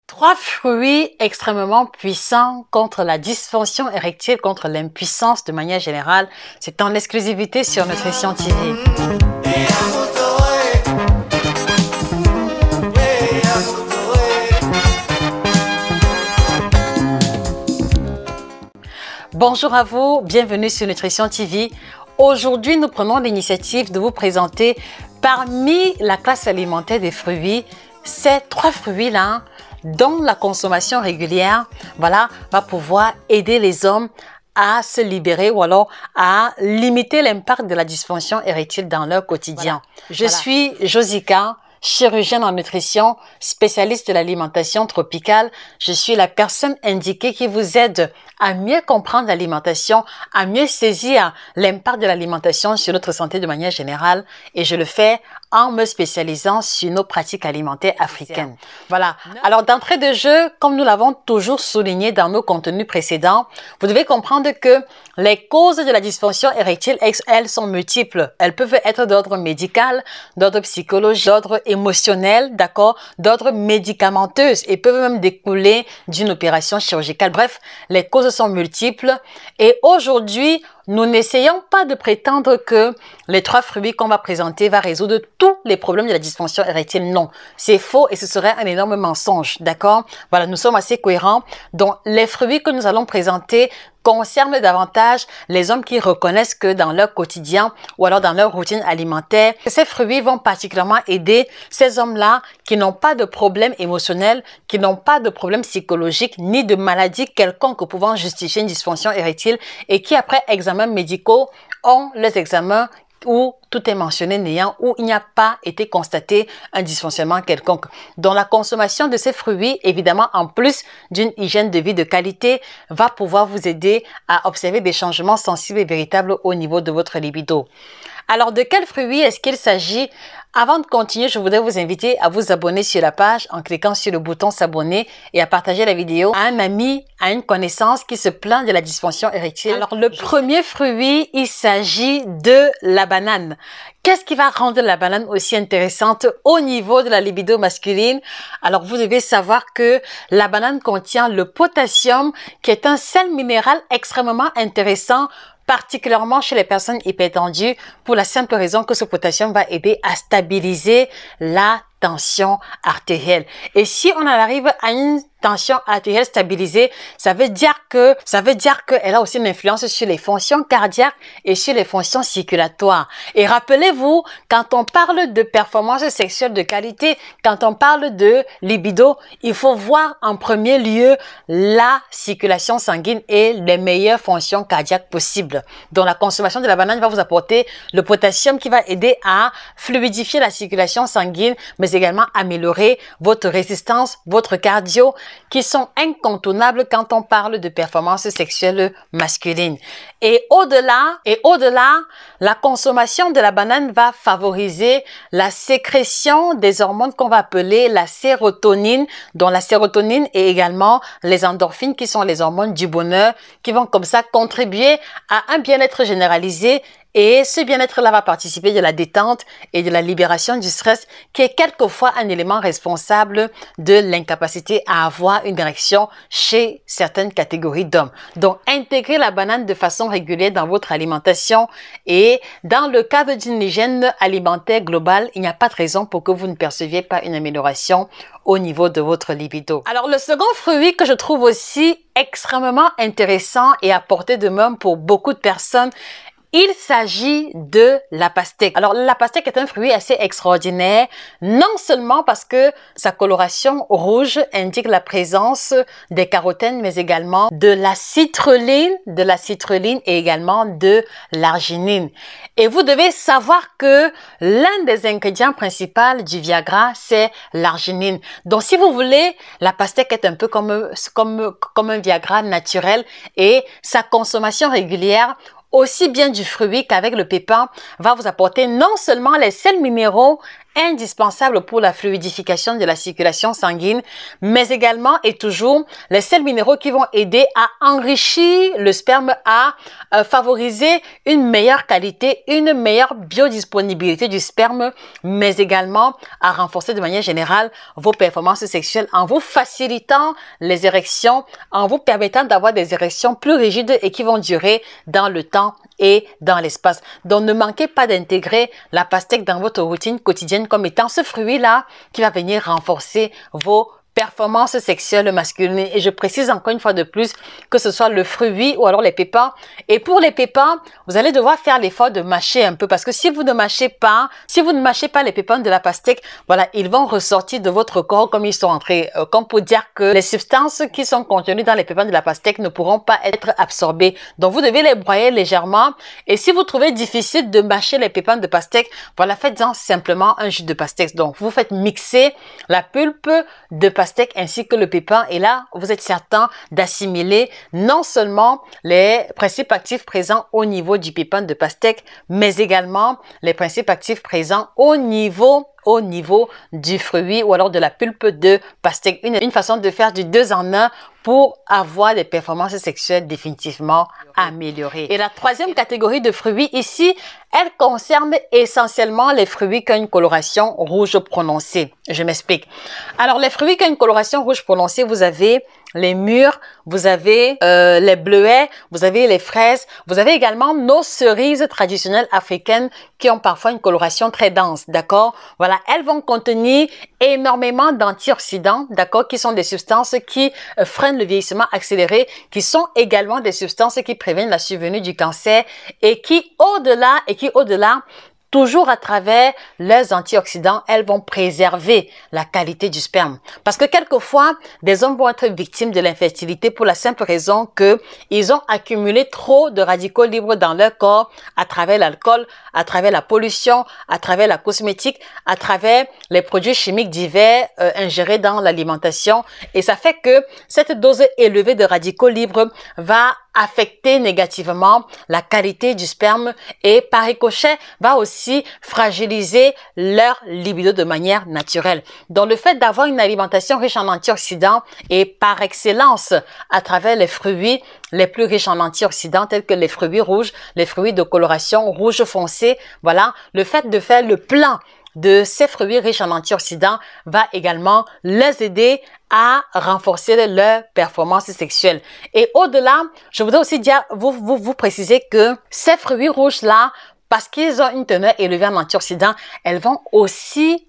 Trois fruits extrêmement puissants contre la dysfonction érectile, contre l'impuissance de manière générale. C'est en exclusivité sur Nutrition TV. Bonjour à vous, bienvenue sur Nutrition TV. Aujourd'hui, nous prenons l'initiative de vous présenter parmi la classe alimentaire des fruits, ces trois fruits-là dont la consommation régulière, va pouvoir aider les hommes à se libérer ou alors à limiter l'impact de la dysfonction érectile dans leur quotidien. Je suis Josica, chirurgienne en nutrition, spécialiste de l'alimentation tropicale. Je suis la personne indiquée qui vous aide à mieux comprendre l'alimentation, à mieux saisir l'impact de l'alimentation sur notre santé de manière générale. Et je le fais en me spécialisant sur nos pratiques alimentaires africaines. Voilà. Alors, d'entrée de jeu, comme nous l'avons toujours souligné dans nos contenus précédents, vous devez comprendre que les causes de la dysfonction érectile, elles sont multiples. Elles peuvent être d'ordre médical, d'ordre psychologique, d'ordre émotionnel, d'accord, d'ordre médicamenteuse et peuvent même découler d'une opération chirurgicale. Bref, les causes sont multiples et aujourd'hui, nous n'essayons pas de prétendre que les trois fruits qu'on va présenter va résoudre tous les problèmes de la dysfonction érectile. Non, c'est faux et ce serait un énorme mensonge, d'accord? Voilà, nous sommes assez cohérents. Donc, les fruits que nous allons présenter concernent davantage les hommes qui reconnaissent que dans leur quotidien ou alors dans leur routine alimentaire, ces fruits vont particulièrement aider ces hommes-là qui n'ont pas de problème émotionnel, qui n'ont pas de problème psychologique, ni de maladie quelconque pouvant justifier une dysfonction érectile et qui, après examens médicaux, ont les examens où tout est mentionné néant, où il n'y a pas été constaté un dysfonctionnement quelconque. Donc la consommation de ces fruits, évidemment, en plus d'une hygiène de vie de qualité, va pouvoir vous aider à observer des changements sensibles et véritables au niveau de votre libido. Alors, de quels fruits est-ce qu'il s'agit? Avant de continuer, je voudrais vous inviter à vous abonner sur la page en cliquant sur le bouton s'abonner et à partager la vidéo à un ami, à une connaissance qui se plaint de la dysfonction érectile. Alors, le premier fruit, il s'agit de la banane. Qu'est-ce qui va rendre la banane aussi intéressante au niveau de la libido masculine? Alors, vous devez savoir que la banane contient le potassium, qui est un sel minéral extrêmement intéressant, particulièrement chez les personnes hypertendues, pour la simple raison que ce potassium va aider à stabiliser la tension artérielle. Et si on en arrive à une tension artérielle stabilisée, ça veut dire qu'elle a aussi une influence sur les fonctions cardiaques et sur les fonctions circulatoires. Et rappelez-vous, quand on parle de performance sexuelle de qualité, quand on parle de libido, il faut voir en premier lieu la circulation sanguine et les meilleures fonctions cardiaques possibles. Donc la consommation de la banane va vous apporter le potassium qui va aider à fluidifier la circulation sanguine, mais également améliorer votre résistance, votre cardio, qui sont incontournables quand on parle de performance sexuelle masculine. Et au-delà, la consommation de la banane va favoriser la sécrétion des hormones qu'on va appeler la sérotonine, dont la sérotonine et également les endorphines qui sont les hormones du bonheur, qui vont comme ça contribuer à un bien-être généralisé. Et ce bien-être-là va participer de la détente et de la libération du stress, qui est quelquefois un élément responsable de l'incapacité à avoir une érection chez certaines catégories d'hommes. Donc, intégrez la banane de façon régulière dans votre alimentation et dans le cadre d'une hygiène alimentaire globale, il n'y a pas de raison pour que vous ne perceviez pas une amélioration au niveau de votre libido. Alors, le second fruit que je trouve aussi extrêmement intéressant et à portée de main pour beaucoup de personnes, il s'agit de la pastèque. Alors, la pastèque est un fruit assez extraordinaire, non seulement parce que sa coloration rouge indique la présence des carotènes, mais également de la citrulline et également de l'arginine. Et vous devez savoir que l'un des ingrédients principaux du Viagra, c'est l'arginine. Donc, si vous voulez, la pastèque est un peu comme un Viagra naturel et sa consommation régulière aussi bien du fruit qu'avec le pépin va vous apporter non seulement les sels minéraux indispensable pour la fluidification de la circulation sanguine, mais également et toujours les sels minéraux qui vont aider à enrichir le sperme, à favoriser une meilleure qualité, une meilleure biodisponibilité du sperme, mais également à renforcer de manière générale vos performances sexuelles en vous facilitant les érections, en vous permettant d'avoir des érections plus rigides et qui vont durer dans le temps et dans l'espace. Donc, ne manquez pas d'intégrer la pastèque dans votre routine quotidienne comme étant ce fruit-là qui va venir renforcer vos performances sexuelles masculines. Et je précise encore une fois de plus que ce soit le fruit ou alors les pépins. Et pour les pépins, vous allez devoir faire l'effort de mâcher un peu parce que si vous ne mâchez pas les pépins de la pastèque, voilà, ils vont ressortir de votre corps comme ils sont entrés. Comme pour dire que les substances qui sont contenues dans les pépins de la pastèque ne pourront pas être absorbées. Donc, vous devez les broyer légèrement. Et si vous trouvez difficile de mâcher les pépins de pastèque, voilà, faites-en simplement un jus de pastèque. Donc, vous faites mixer la pulpe de pastèque ainsi que le pépin et là, vous êtes certain d'assimiler non seulement les principes actifs présents au niveau du pépin de pastèque, mais également les principes actifs présents au niveau du fruit ou alors de la pulpe de pastèque. Une façon de faire du 2 en 1 pour avoir des performances sexuelles définitivement améliorées. Et la troisième catégorie de fruits ici, elle concerne essentiellement les fruits qui ont une coloration rouge prononcée. Je m'explique. Alors, les fruits qui ont une coloration rouge prononcée, vous avez les mûres, vous avez les bleuets, vous avez les fraises, vous avez également nos cerises traditionnelles africaines qui ont parfois une coloration très dense, d'accord? Voilà, elles vont contenir énormément d'antioxydants, d'accord, qui sont des substances qui freinent le vieillissement accéléré, qui sont également des substances qui préviennent la survenue du cancer et qui, au-delà, toujours à travers leurs antioxydants, elles vont préserver la qualité du sperme. Parce que quelquefois, des hommes vont être victimes de l'infertilité pour la simple raison que ils ont accumulé trop de radicaux libres dans leur corps à travers l'alcool, à travers la pollution, à travers la cosmétique, à travers les produits chimiques divers ingérés dans l'alimentation. Et ça fait que cette dose élevée de radicaux libres va affecter négativement la qualité du sperme et par ricochet va aussi fragiliser leur libido de manière naturelle. Donc le fait d'avoir une alimentation riche en antioxydants et par excellence à travers les fruits les plus riches en antioxydants tels que les fruits rouges, les fruits de coloration rouge foncé, voilà, le fait de faire le plein de ces fruits riches en antioxydants va également les aider à renforcer leur performance sexuelle. Et au-delà, je voudrais aussi dire, vous préciser que ces fruits rouges-là, parce qu'ils ont une teneur élevée en antioxydants, elles vont aussi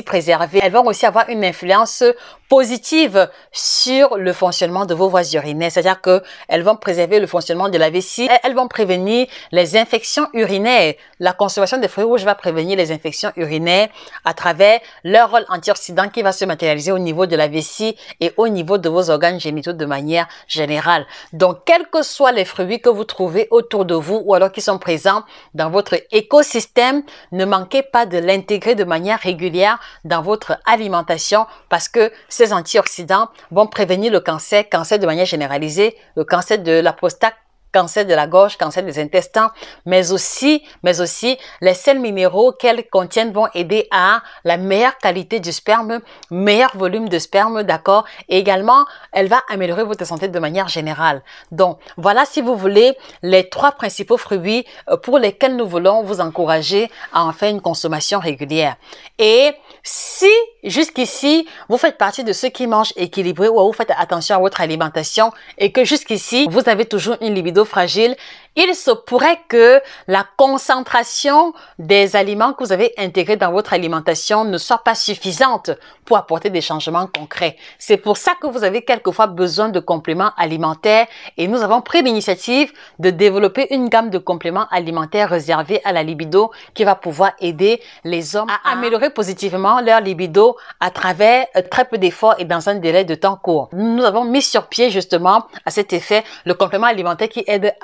préserver, elles vont aussi avoir une influence positive sur le fonctionnement de vos voies urinaires. C'est-à-dire que elles vont préserver le fonctionnement de la vessie, elles vont prévenir les infections urinaires. La consommation des fruits rouges va prévenir les infections urinaires à travers leur rôle antioxydant qui va se matérialiser au niveau de la vessie et au niveau de vos organes génitaux de manière générale. Donc, quels que soient les fruits que vous trouvez autour de vous ou alors qui sont présents dans votre écosystème, ne manquez pas de l'intégrer de manière régulière dans votre alimentation parce que ces antioxydants vont prévenir le cancer de manière généralisée, le cancer de la prostate, cancer de la gorge, cancer des intestins, mais aussi les sels minéraux qu'elles contiennent vont aider à la meilleure qualité du sperme, meilleur volume de sperme, d'accord? Et également, elle va améliorer votre santé de manière générale. Donc, voilà, si vous voulez, les 3 principaux fruits pour lesquels nous voulons vous encourager à en faire une consommation régulière. Et si jusqu'ici, vous faites partie de ceux qui mangent équilibré ou vous faites attention à votre alimentation et que jusqu'ici, vous avez toujours une libido fragile, il se pourrait que la concentration des aliments que vous avez intégrés dans votre alimentation ne soit pas suffisante pour apporter des changements concrets. C'est pour ça que vous avez quelquefois besoin de compléments alimentaires et nous avons pris l'initiative de développer une gamme de compléments alimentaires réservés à la libido qui va pouvoir aider les hommes à améliorer positivement leur libido à travers très peu d'efforts et dans un délai de temps court. Nous avons mis sur pied justement à cet effet le complément alimentaire qui aide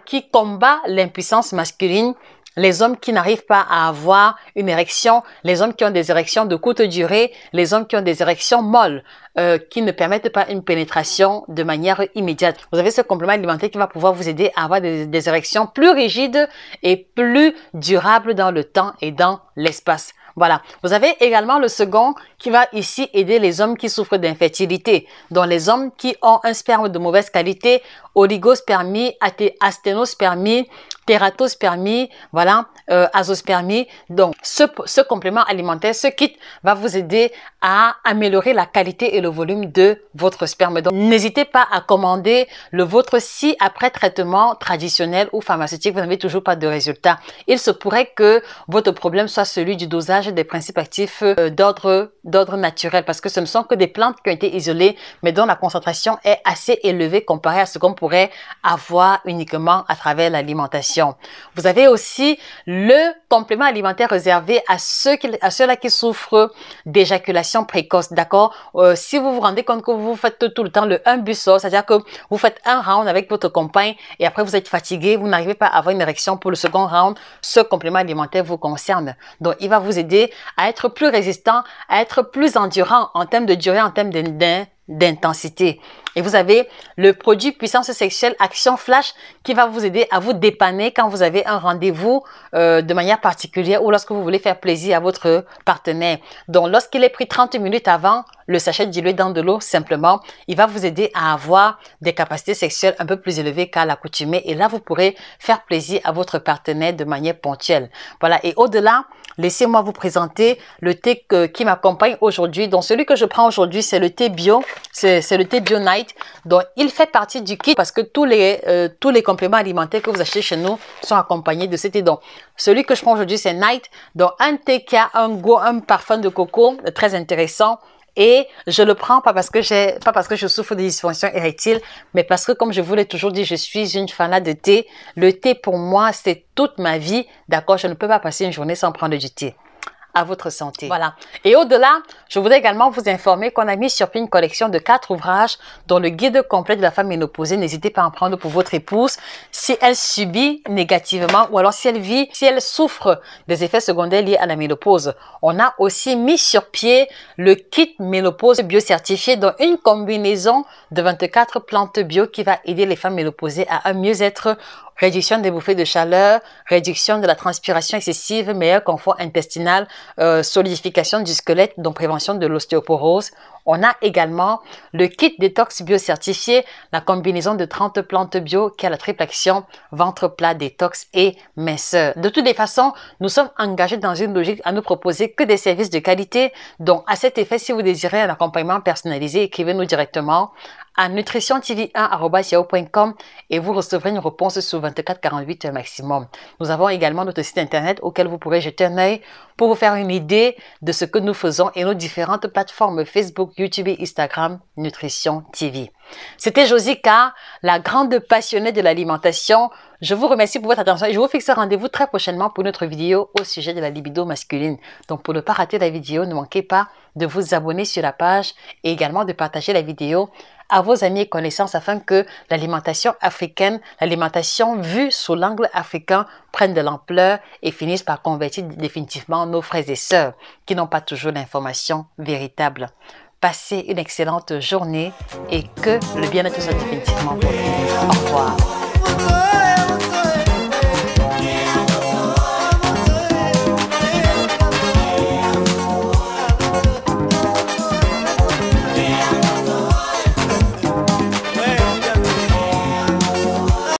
qui combat l'impuissance masculine, les hommes qui n'arrivent pas à avoir une érection, les hommes qui ont des érections de courte durée, les hommes qui ont des érections molles. qui ne permettent pas une pénétration de manière immédiate. Vous avez ce complément alimentaire qui va pouvoir vous aider à avoir des érections plus rigides et plus durables dans le temps et dans l'espace. Voilà. Vous avez également le second qui va ici aider les hommes qui souffrent d'infertilité. Donc, les hommes qui ont un sperme de mauvaise qualité, oligospermie, asténospermie, tératospermie, voilà, azospermie. Donc, ce complément alimentaire, ce kit va vous aider à améliorer la qualité et le volume de votre sperme. Donc, n'hésitez pas à commander le vôtre si après traitement traditionnel ou pharmaceutique, vous n'avez toujours pas de résultat. Il se pourrait que votre problème soit celui du dosage des principes actifs d'ordre naturel, parce que ce ne sont que des plantes qui ont été isolées, mais dont la concentration est assez élevée comparée à ce qu'on pourrait avoir uniquement à travers l'alimentation. Vous avez aussi le complément alimentaire réservé à ceux-là qui souffrent d'éjaculation précoce, d'accord? Si vous vous rendez compte que vous faites tout le temps le 1 bussole, c'est-à-dire que vous faites un round avec votre compagne et après vous êtes fatigué, vous n'arrivez pas à avoir une érection pour le second round, ce complément alimentaire vous concerne. Donc, il va vous aider à être plus résistant, à être plus endurant en termes de durée, en termes d'intensité. Et vous avez le produit puissance sexuelle action flash qui va vous aider à vous dépanner quand vous avez un rendez-vous de manière particulière ou lorsque vous voulez faire plaisir à votre partenaire. Donc, lorsqu'il est pris 30 minutes avant le sachet dilué dans de l'eau, simplement, il va vous aider à avoir des capacités sexuelles un peu plus élevées qu'à l'accoutumée. Et là, vous pourrez faire plaisir à votre partenaire de manière ponctuelle. Voilà. Et au-delà, laissez-moi vous présenter le thé qui m'accompagne aujourd'hui. Donc, celui que je prends aujourd'hui, c'est le thé bio. C'est le thé Bio Night. Donc, il fait partie du kit parce que tous les compléments alimentaires que vous achetez chez nous sont accompagnés de ce thé. Donc, celui que je prends aujourd'hui, c'est Night. Donc, un thé qui a un parfum de coco très intéressant. Et je le prends pas parce que je souffre de dysfonction érectile, mais parce que, comme je vous l'ai toujours dit, je suis une fanat de thé. Le thé, pour moi, c'est toute ma vie. D'accord? Je ne peux pas passer une journée sans prendre du thé. À votre santé. Voilà. Et au-delà, je voudrais également vous informer qu'on a mis sur pied une collection de 4 ouvrages dont le guide complet de la femme ménopausée. N'hésitez pas à en prendre pour votre épouse si elle subit négativement ou alors si elle souffre des effets secondaires liés à la ménopause. On a aussi mis sur pied le kit ménopause biocertifié, dont une combinaison de 24 plantes bio qui va aider les femmes ménopausées à un mieux-être, réduction des bouffées de chaleur, réduction de la transpiration excessive, meilleur confort intestinal, solidification du squelette, donc prévention de l'ostéoporose. On a également le kit détox biocertifié, la combinaison de 30 plantes bio qui a la triple action, ventre plat, détox et minceur. De toutes les façons, nous sommes engagés dans une logique à ne proposer que des services de qualité. Donc, à cet effet, si vous désirez un accompagnement personnalisé, écrivez-nous directement à nutritiontv1@yahoo.com et vous recevrez une réponse sous 24-48 heures maximum. Nous avons également notre site internet auquel vous pourrez jeter un œil pour vous faire une idée de ce que nous faisons et nos différentes plateformes Facebook, YouTube et Instagram Nutrition TV. C'était Josika, la grande passionnée de l'alimentation. Je vous remercie pour votre attention et je vous fixe rendez-vous très prochainement pour une autre vidéo au sujet de la libido masculine. Donc, pour ne pas rater la vidéo, ne manquez pas de vous abonner sur la page et également de partager la vidéo à vos amis et connaissances afin que l'alimentation africaine, l'alimentation vue sous l'angle africain prenne de l'ampleur et finisse par convertir définitivement nos frères et sœurs qui n'ont pas toujours l'information véritable. Passez une excellente journée et que le bien-être soit définitivement pour vous. Au revoir.